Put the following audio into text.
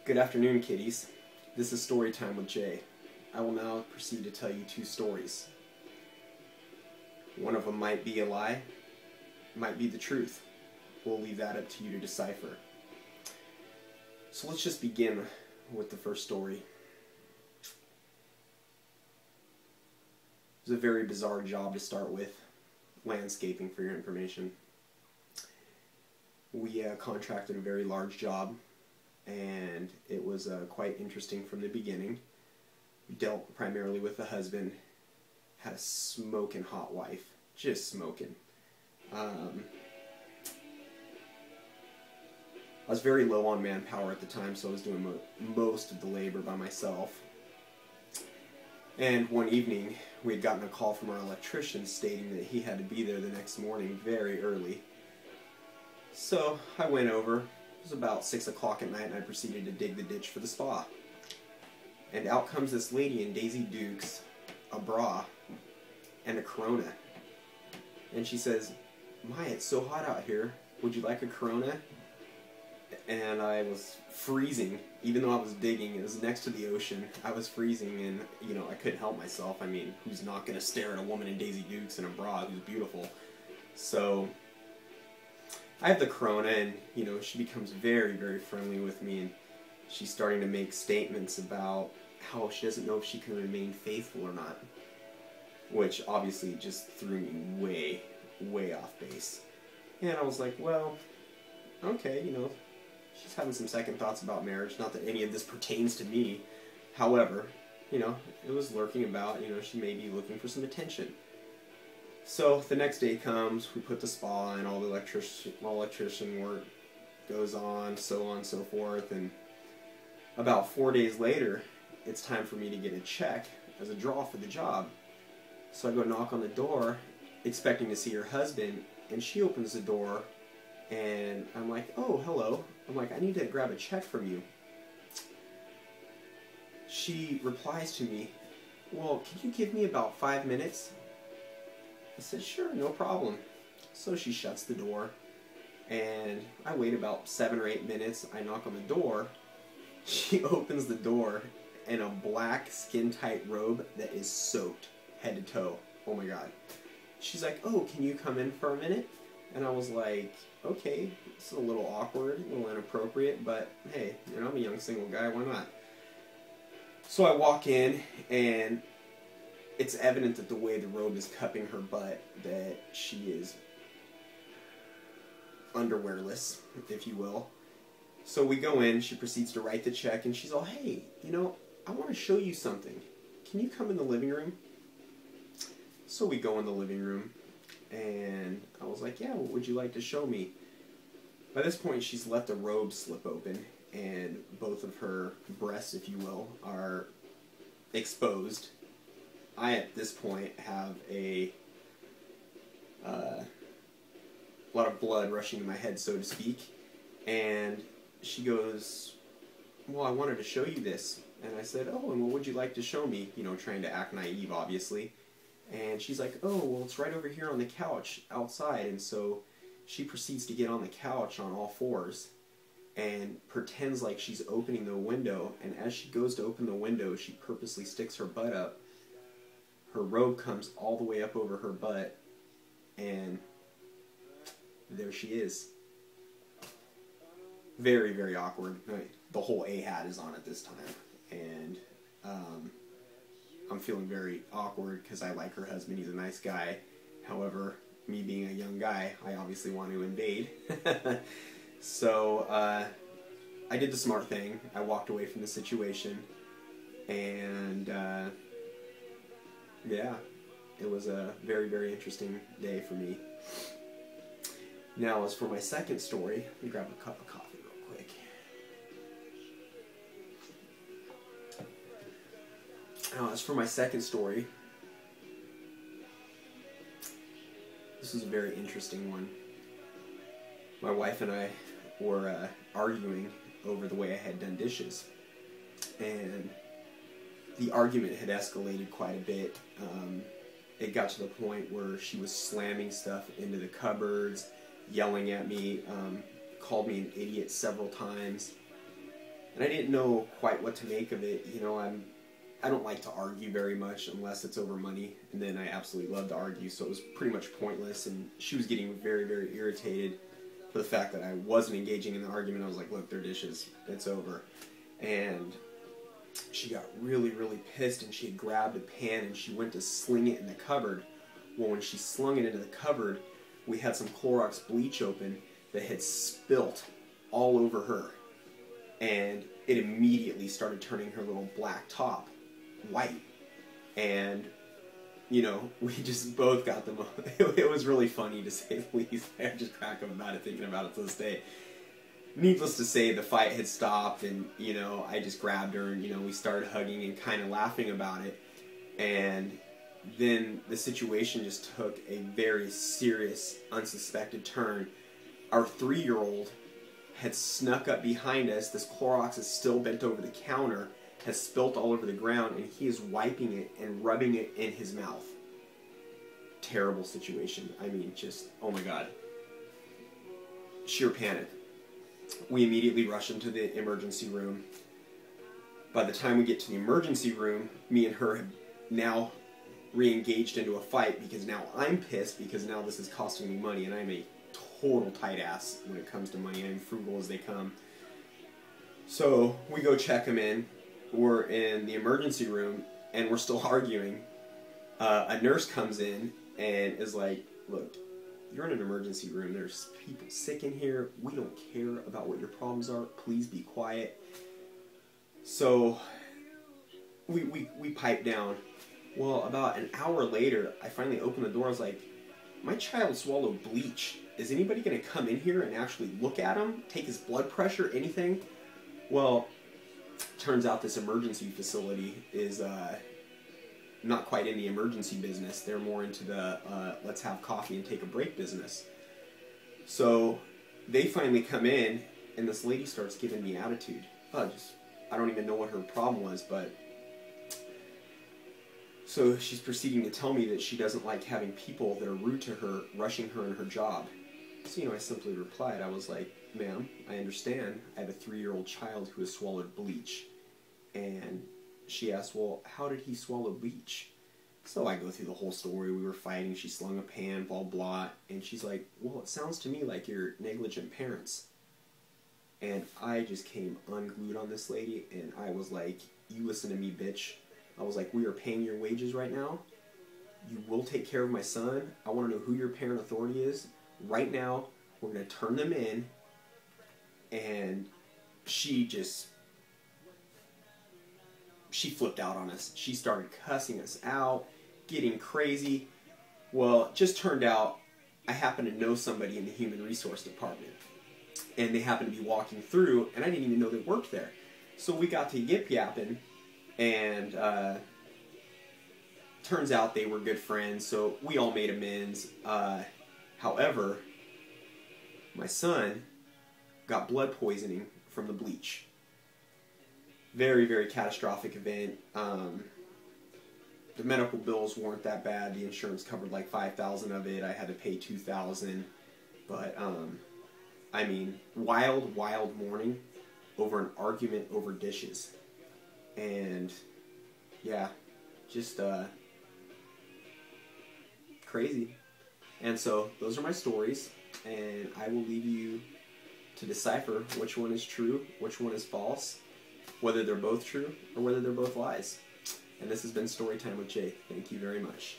Good afternoon, kiddies. This is Story Time with Jay. I will now proceed to tell you two stories. One of them might be a lie, might be the truth. We'll leave that up to you to decipher. So let's just begin with the first story. It was a very bizarre job to start with. Landscaping, for your information. We contracted a very large job, and it was quite interesting from the beginning. We dealt primarily with the husband, had a smoking hot wife, just smoking. I was very low on manpower at the time, so I was doing most of the labor by myself. And one evening, we had gotten a call from our electrician stating that he had to be there the next morning very early. So I went over. It was about 6 o'clock at night, and I proceeded to dig the ditch for the spa. And out comes this lady in Daisy Dukes, a bra, and a Corona. And she says, "Maya, it's so hot out here. Would you like a Corona?" And I was freezing, even though I was digging. It was next to the ocean. I was freezing, and I couldn't help myself. I mean, who's not going to stare at a woman in Daisy Dukes and a bra who's beautiful? So I have the Corona, and she becomes very, very friendly with me, and she's starting to make statements about how she doesn't know if she can remain faithful or not, which obviously just threw me way, way off base. And I was like, well, okay, she's having some second thoughts about marriage. Not that any of this pertains to me. However, it was lurking about, she may be looking for some attention. So the next day comes, we put the spa and all the electrician work goes on and so forth, and about 4 days later, it's time for me to get a check as a draw for the job. So I go knock on the door, expecting to see her husband, and she opens the door, and I'm like, "Oh, hello." I'm like, "I need to grab a check from you." She replies to me, "Well, can you give me about 5 minutes?" I said, "Sure, no problem." So she shuts the door, and I wait about 7 or 8 minutes. I knock on the door. She opens the door in a black skin-tight robe that is soaked head to toe. Oh my God. She's like, "Oh, can you come in for a minute?" And I was like, okay, this is a little awkward, a little inappropriate, but hey, I'm a young single guy, why not? So I walk in, and it's evident that the way the robe is cupping her butt, that she is underwearless, if you will. So we go in, she proceeds to write the check, and she's all, "Hey, I want to show you something. Can you come in the living room?" So we go in the living room, and I was like, "Yeah, what would you like to show me?" By this point, she's let the robe slip open, and both of her breasts, if you will, are exposed. I, at this point, have a lot of blood rushing to my head, so to speak, and she goes, "Well, I wanted to show you this." And I said, "Oh, and what would you like to show me?" Trying to act naive, obviously. And she's like, "Oh, well, it's right over here on the couch outside." And so she proceeds to get on the couch on all fours and pretends like she's opening the window. And as she goes to open the window, she purposely sticks her butt up. Her robe comes all the way up over her butt, and there she is. Very, very awkward. The whole A-hat is on at this time. And I'm feeling very awkward because I like her husband. He's a nice guy. However, me being a young guy, I obviously want to invade. So I did the smart thing. I walked away from the situation, and yeah, it was a very, very interesting day for me. Now, as for my second story, let me grab a cup of coffee real quick. Now, as for my second story, this is a very interesting one. My wife and I were arguing over the way I had done dishes, and the argument had escalated quite a bit. It got to the point where she was slamming stuff into the cupboards, yelling at me, called me an idiot several times, And I didn't know quite what to make of it. You know, I don't like to argue very much unless it's over money, and then I absolutely love to argue, so it was pretty much pointless, and she was getting very, very irritated for the fact that I wasn't engaging in the argument. I was like, look, they're dishes, it's over. And she got really, really pissed, and she had grabbed a pan and she went to sling it in the cupboard. Well, when she slung it into the cupboard, we had some Clorox bleach open that had spilt all over her. And it immediately started turning her little black top white. And, you know, we just both got them. It was really funny, to say the least. I just crack up about it, thinking about it to this day. Needless to say, the fight had stopped, and, you know, I just grabbed her, and, you know, we started hugging and kind of laughing about it. And then the situation just took a very serious, unsuspected turn. Our 3-year-old had snuck up behind us. This Clorox is still bent over the counter, has spilt all over the ground, and he is wiping it and rubbing it in his mouth. Terrible situation. I mean, just, oh my God. Sheer panic. We immediately rush into the emergency room. By the time we get to the emergency room, me and her have now re-engaged into a fight, because now I'm pissed, because now this is costing me money, and I'm a total tight ass when it comes to money. I'm frugal as they come. So we go check him in. We're in the emergency room, and we're still arguing. A nurse comes in and is like, look, you're in an emergency room. There's people sick in here. We don't care about what your problems are. Please be quiet. So we pipe down. Well, about an hour later, I finally opened the door. I was like, my child swallowed bleach. Is anybody going to come in here and actually look at him, take his blood pressure, anything? Well, turns out this emergency facility is not quite in the emergency business. They're more into the let's have coffee and take a break business. So they finally come in, and this lady starts giving me attitude. I don't even know what her problem was, but so she's proceeding to tell me that she doesn't like having people that are rude to her rushing her in her job. So, you know, I simply replied, I was like, ma'am, I understand. I have a 3-year-old child who has swallowed bleach. And she asked, well, how did he swallow bleach? So I go through the whole story. We were fighting. She slung a pan, blah, blah. And she's like, well, it sounds to me like you're negligent parents. And I just came unglued on this lady, and I was like, you listen to me, bitch. I was like, we are paying your wages right now. You will take care of my son. I want to know who your parent authority is. Right now, we're going to turn them in. And she flipped out on us. She started cussing us out, getting crazy. Well, it just turned out I happen to know somebody in the human resource department. And they happened to be walking through, and I didn't even know they worked there. So we got to yip-yapping, and turns out they were good friends, so we all made amends. However, my son got blood poisoning from the bleach. Very, very catastrophic event. The medical bills weren't that bad. The insurance covered like $5,000 of it. I had to pay $2,000. But, I mean, wild, wild morning over an argument over dishes. And, yeah, just, crazy. And so, those are my stories, and I will leave you to decipher which one is true, which one is false, whether they're both true, or whether they're both lies. And this has been Storytime with Jay. Thank you very much.